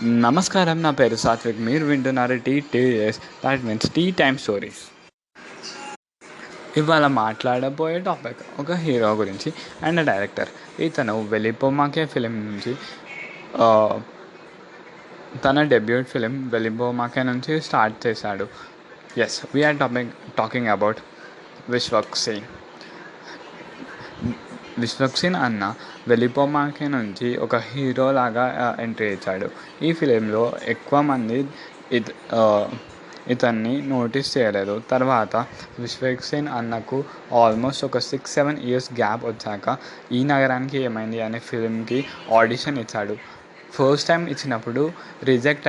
నమస్కారం, నా పేరు సాత్విక్. మీరు వింటున్నారు TTS, that means tea time stories. ఇవాళ మాట్లాడబోయే టాపిక్ ఒక హీరో గురించి అండ్ డైరెక్టర్. ఇతను వెళ్ళిపోమాకే ఫిలిం నుంచి తన డెబ్యూట్ ఫిలిం వెళ్ళిపోమాకే నుంచి స్టార్ట్ చేశాడు. Yes, we're talking about Vishwak Sen. Vishwak Sen అన్న వెళ్ళిపోమాకే నుంచి ఒక హీరోలాగా ఎంట్రీ ఇచ్చాడు. ఈ ఫిలింలో ఎక్కువ మంది ఇతన్ని నోటీస్ చేయలేదు. తర్వాత విశ్వక్ సేన్ అన్నకు ఆల్మోస్ట్ ఒక 6-7 years గ్యాప్ వచ్చాక ఈ నగరానికి ఏమైంది అనే ఫిలింకి ఆడిషన్ ఇచ్చాడు. ఫస్ట్ టైం ఇచ్చినప్పుడు రిజెక్ట్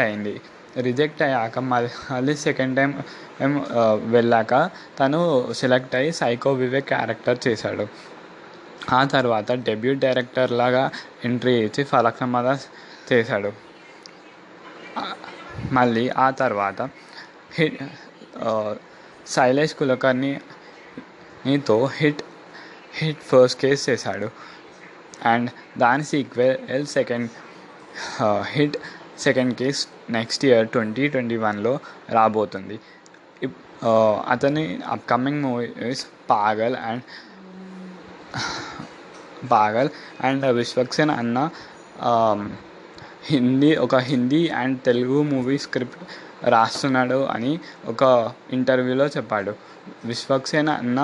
అయ్యాక మళ్ళీ సెకండ్ టైం వెళ్ళాక తను సెలెక్ట్ అయ్యి సైకో వివేక్ క్యారెక్టర్ చేశాడు. ఆ తర్వాత డెబ్యూట్ డైరెక్టర్ లాగా ఎంట్రీ ఇచ్చి ఫలక్నామా చేశాడు. మళ్ళీ ఆ తర్వాత శైలేష్ కులకర్ణితో హిట్ ఫస్ట్ కేస్ చేశాడు. అండ్ దాని sequel second case next year 2021లో రాబోతుంది. అతని upcoming movies Pagal and Vishwak Sen అన్న Hindi and Telugu movie script రాస్తున్నాడు అని ఒక ఇంటర్వ్యూలో చెప్పాడు. విశ్వక్ సేన్ అన్న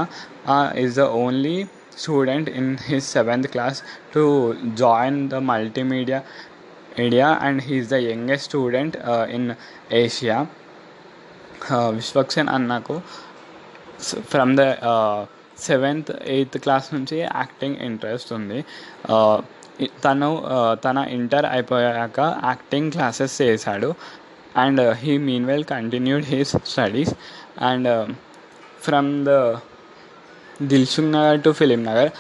is the only student in his 7th class to join the multimedia and he is the youngest student in Asia. Vishwak Sen అన్నకు from the 7th, 8th class నుంచి acting interest ఉంది. తను తన ఇంటర్ అయిపోయాక యాక్టింగ్ క్లాసెస్ చేశాడు. And he meanwhile continued his studies and from the Dilsukh Nagar to film Nagar,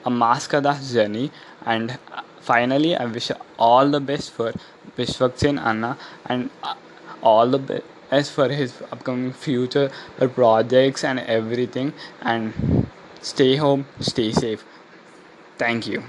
a mass Kada's journey. And finally, I wish all the best for Vishwak Sen Anna and all the best for his upcoming future projects and everything. And stay home, stay safe. Thank you.